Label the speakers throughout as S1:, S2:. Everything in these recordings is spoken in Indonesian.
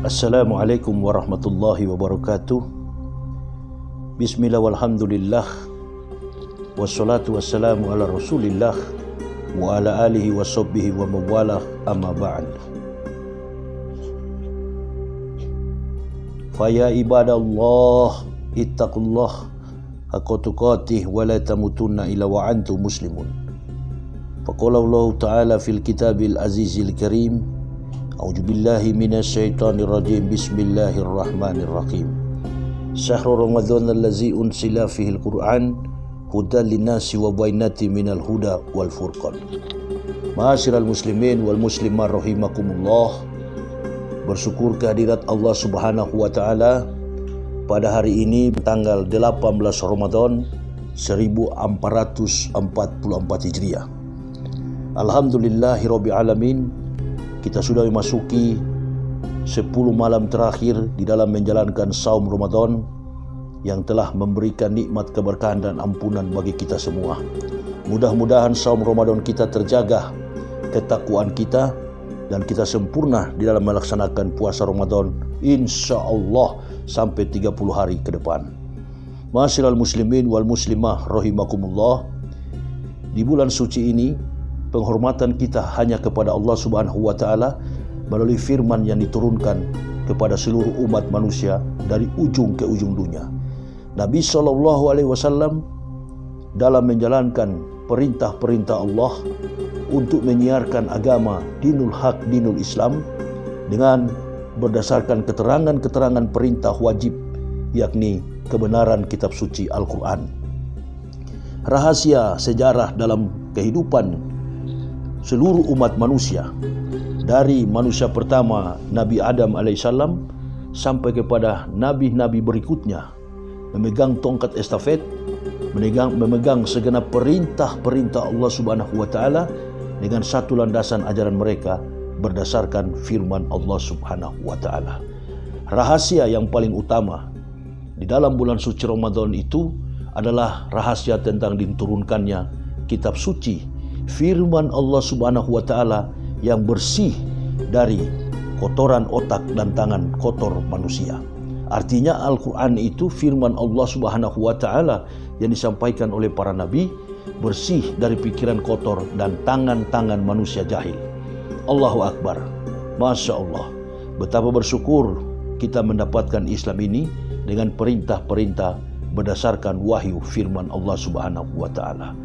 S1: Assalamualaikum warahmatullahi wabarakatuh. Bismillah walhamdulillah. Wassalatu wassalamu ala rasulillah wa ala alihi wa sahbihi wa mawalah, amma ba'd. Faya ibadallah ittaqullah haqqa tuqatih wa la tamutunna illa wa antum muslimun. Faqala Allah ta'ala fil kitabil azizil karim, a'udzu billahi minasyaitonir rajim, bismillahirrahmanirrahim. Syahrul Ramadan allazi unsila fihil Qur'an hudan linnasi wa bainatin minal huda wal furqan. Ma'asyiral muslimin wal muslimat rahimakumullah. Bersyukur kehadirat Allah Subhanahu wa taala pada hari ini tanggal 18 Ramadan 1444 Hijriah. Alhamdulillahirabbil alamin. Kita sudah memasuki 10 malam terakhir di dalam menjalankan saum Ramadan yang telah memberikan nikmat keberkahan dan ampunan bagi kita semua. Mudah-mudahan saum Ramadan kita terjaga ketakwaan kita dan kita sempurna di dalam melaksanakan puasa Ramadan insya-Allah sampai 30 hari ke depan. Ma'asyiral muslimin wal muslimah rahimakumullah. Di bulan suci ini penghormatan kita hanya kepada Allah Subhanahu wa taala melalui firman yang diturunkan kepada seluruh umat manusia dari ujung ke ujung dunia. Nabi SAW dalam menjalankan perintah-perintah Allah untuk menyiarkan agama dinul haq, dinul Islam dengan berdasarkan keterangan-keterangan perintah wajib, yakni kebenaran kitab suci Al-Quran. Rahasia sejarah dalam kehidupan seluruh umat manusia, dari manusia pertama Nabi Adam alaihissalam sampai kepada nabi-nabi berikutnya, memegang tongkat estafet, memegang segenap perintah-perintah Allah Subhanahu wa taala dengan satu landasan ajaran mereka berdasarkan firman Allah Subhanahu wa taala. Rahasia yang paling utama di dalam bulan suci Ramadan itu adalah rahasia tentang diturunkannya kitab suci, firman Allah Subhanahu wa taala yang bersih dari kotoran otak dan tangan kotor manusia. Artinya Al-Quran itu firman Allah Subhanahu wa taala yang disampaikan oleh para nabi, bersih dari pikiran kotor dan tangan-tangan manusia jahil. Allahu Akbar. Masya Allah. Betapa bersyukur kita mendapatkan Islam ini dengan perintah-perintah berdasarkan wahyu firman Allah Subhanahu wa taala.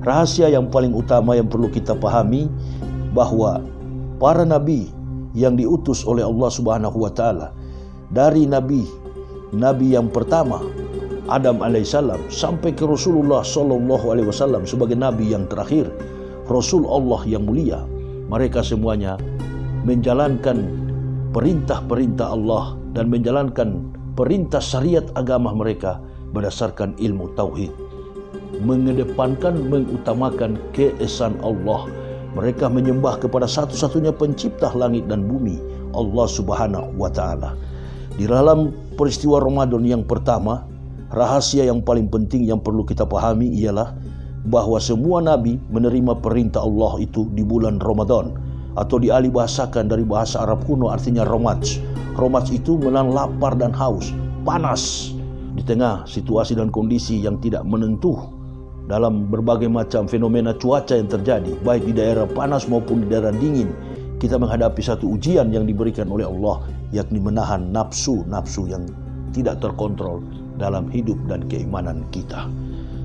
S1: Rahasia yang paling utama yang perlu kita pahami bahwa para nabi yang diutus oleh Allah Subhanahu wa taala, dari nabi yang pertama Adam alaihissalam sampai ke Rasulullah sallallahu alaihi wasallam sebagai nabi yang terakhir, Rasul Allah yang mulia, mereka semuanya menjalankan perintah-perintah Allah dan menjalankan perintah syariat agama mereka berdasarkan ilmu tauhid, mengedepankan, mengutamakan keesaan Allah. Mereka menyembah kepada satu-satunya pencipta langit dan bumi, Allah Subhanahu wa taala. Di dalam peristiwa Ramadan yang pertama, rahasia yang paling penting yang perlu kita pahami ialah bahwa semua nabi menerima perintah Allah itu di bulan Ramadan, atau dialih bahasakan dari bahasa Arab kuno artinya Ramaj. Ramaj itu menahan lapar dan haus, panas di tengah situasi dan kondisi yang tidak menentu dalam berbagai macam fenomena cuaca yang terjadi, baik di daerah panas maupun di daerah dingin. Kita menghadapi satu ujian yang diberikan oleh Allah, yakni menahan nafsu-nafsu yang tidak terkontrol dalam hidup dan keimanan kita.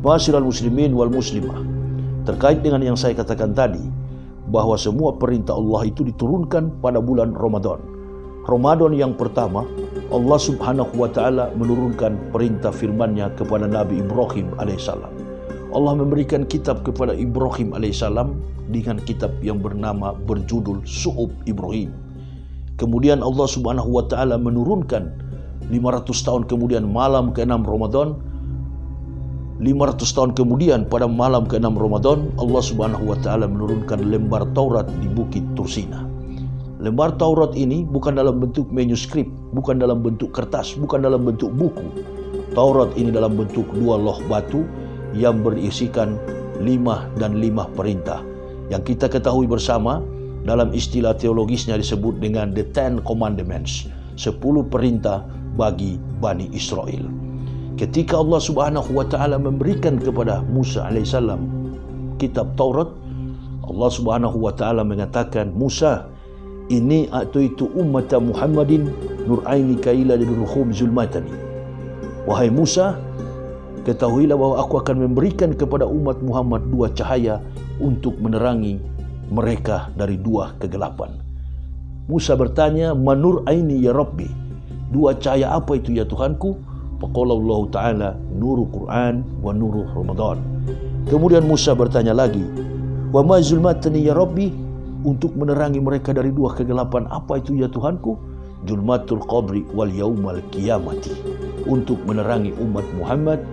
S1: Ma'asyiral muslimin wal muslimah, terkait dengan yang saya katakan tadi, bahwa semua perintah Allah itu diturunkan pada bulan Ramadan. Ramadan yang pertama, Allah Subhanahu wa taala menurunkan perintah firman-Nya kepada Nabi Ibrahim alaihissalam. Allah memberikan kitab kepada Ibrahim alaihissalam dengan kitab yang berjudul Suhuf Ibrahim. Kemudian Allah Subhanahu wa taala menurunkan 500 tahun kemudian malam ke-6 Ramadan. 500 tahun kemudian pada malam ke-6 Ramadan, Allah Subhanahu wa taala menurunkan lembar Taurat di Bukit Tursina. Lembar Taurat ini bukan dalam bentuk manuskrip, bukan dalam bentuk kertas, bukan dalam bentuk buku. Taurat ini dalam bentuk 2 loh batu yang berisikan 5 perintah yang kita ketahui bersama dalam istilah teologisnya disebut dengan the Ten Commandments, 10 perintah bagi Bani Israel. Ketika Allah Subhanahu wa taala memberikan kepada Musa alaihissalam kitab Taurat, Allah Subhanahu wa taala mengatakan, Musa, ini atuitu ummata Muhammadin nuraini kaila liduruhum zulmatani. Wahai Musa, ketahuilah bahwa aku akan memberikan kepada umat Muhammad 2 cahaya untuk menerangi mereka dari 2 kegelapan. Musa bertanya, manur aini ya Rabbi, 2 cahaya apa itu ya Tuhanku? Faqala Allah Ta'ala, nurul Quran wa nurul Ramadan. Kemudian Musa bertanya lagi, wa ma zulmatani ya Rabbi, untuk menerangi mereka dari 2 kegelapan apa itu ya Tuhanku? Zulmatul qabri wal yaumal qiyamati, untuk menerangi umat Muhammad,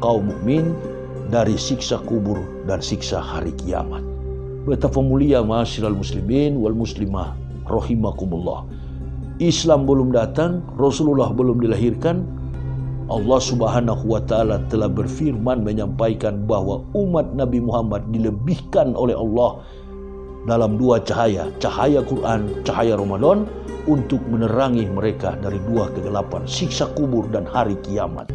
S1: kaum mukmin, dari siksa kubur dan siksa hari kiamat. Betapa mulia ma'asyiral muslimin wal muslimah rahimakumullah. Islam belum datang, Rasulullah belum dilahirkan, Allah Subhanahu wa taala telah berfirman menyampaikan bahwa umat Nabi Muhammad dilebihkan oleh Allah dalam 2 cahaya, cahaya Quran, cahaya Ramadan, untuk menerangi mereka dari 2 kegelapan, siksa kubur dan hari kiamat.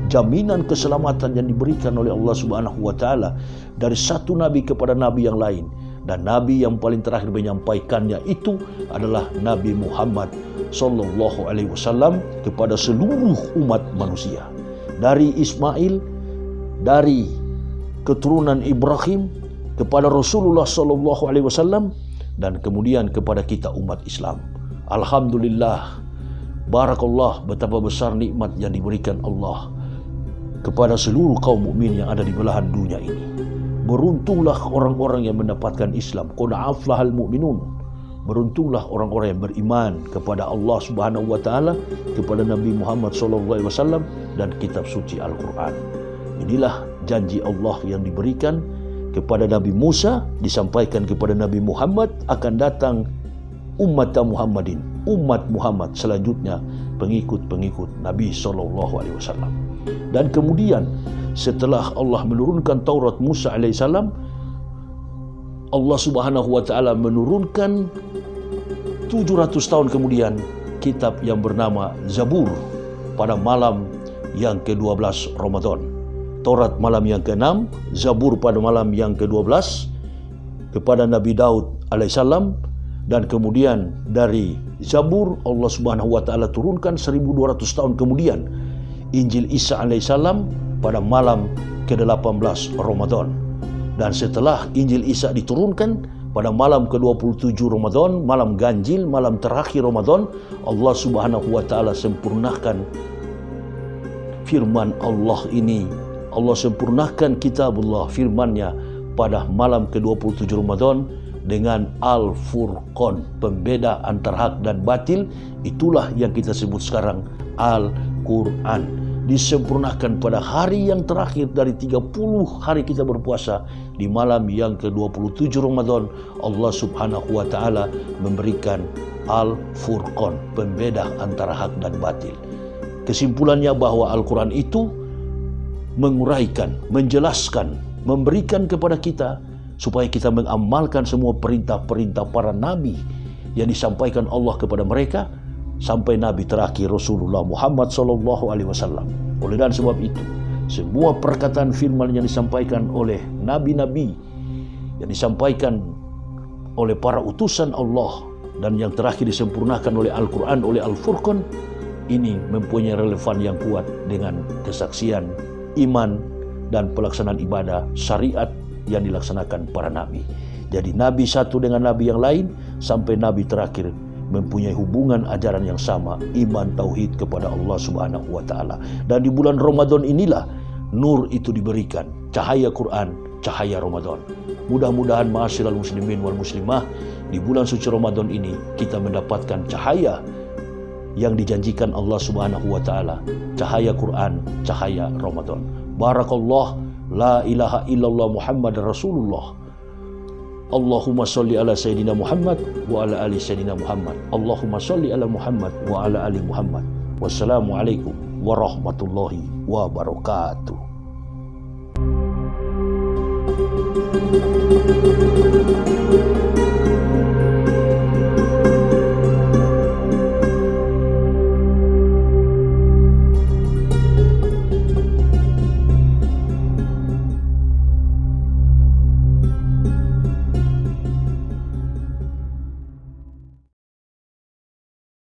S1: Jaminan keselamatan yang diberikan oleh Allah Subhanahu wa taala dari satu nabi kepada nabi yang lain, dan nabi yang paling terakhir menyampaikannya itu adalah Nabi Muhammad sallallahu alaihi wasallam kepada seluruh umat manusia. Dari Ismail, dari keturunan Ibrahim kepada Rasulullah sallallahu alaihi wasallam, dan kemudian kepada kita umat Islam. Alhamdulillah, barakallah, betapa besar nikmat yang diberikan Allah kepada seluruh kaum mukmin yang ada di belahan dunia ini. Beruntunglah orang-orang yang mendapatkan Islam. Qad aflahal mu'minun. Beruntunglah orang-orang yang beriman kepada Allah Subhanahu wa taala, kepada Nabi Muhammad SAW dan kitab suci Al-Quran. Inilah janji Allah yang diberikan kepada Nabi Musa, disampaikan kepada Nabi Muhammad, akan datang umat Muhammadin, umat Muhammad selanjutnya, pengikut-pengikut Nabi SAW. Dan kemudian setelah Allah menurunkan Taurat Musa alaihissalam, Allah Subhanahu wa taala menurunkan 700 tahun kemudian kitab yang bernama Zabur pada malam yang ke-12 Ramadan. Taurat malam yang ke-6, Zabur pada malam yang ke-12 kepada Nabi Daud alaihissalam, dan kemudian dari Zabur Allah Subhanahu wa taala turunkan 1200 tahun kemudian Injil Isa alaihissalam pada malam ke-18 Ramadan. Dan setelah Injil Isa diturunkan pada malam ke-27 Ramadan, malam ganjil, malam terakhir Ramadan, Allah Subhanahu wa taala sempurnakan firman Allah ini. Allah sempurnakan kitabullah, firman-Nya, pada malam ke-27 Ramadan dengan Al-Furqan, pembeda antara hak dan batil. Itulah yang kita sebut sekarang Al-Quran. Disempurnakan pada hari yang terakhir dari 30 hari kita berpuasa, di malam yang ke-27 Ramadan, Allah Subhanahu wa taala memberikan Al-Furqan, pembeda antara hak dan batil. Kesimpulannya bahwa Al-Quran itu menguraikan, menjelaskan, memberikan kepada kita supaya kita mengamalkan semua perintah-perintah para nabi yang disampaikan Allah kepada mereka, sampai Nabi terakhir Rasulullah Muhammad SAW. Oleh dan sebab itu, semua perkataan firman yang disampaikan oleh nabi-nabi, yang disampaikan oleh para utusan Allah, dan yang terakhir disempurnakan oleh Al-Quran, oleh Al-Furqan, ini mempunyai relevan yang kuat dengan kesaksian, iman, dan pelaksanaan ibadah syariat yang dilaksanakan para nabi. Jadi nabi satu dengan nabi yang lain, sampai nabi terakhir mempunyai hubungan ajaran yang sama, iman tauhid kepada Allah Subhanahu wa taala. Dan di bulan Ramadan inilah nur itu diberikan, cahaya Quran, cahaya Ramadan. Mudah-mudahan ma'asyiral muslimin wal muslimah, di bulan suci Ramadan ini kita mendapatkan cahaya yang dijanjikan Allah Subhanahu wa taala, cahaya Quran, cahaya Ramadan. Barakallah, la ilaha illallah Muhammad Rasulullah. Allahumma salli ala Sayyidina Muhammad wa ala ali Sayyidina Muhammad. Allahumma salli ala Muhammad wa ala ali Muhammad. Wassalamualaikum warahmatullahi wabarakatuh.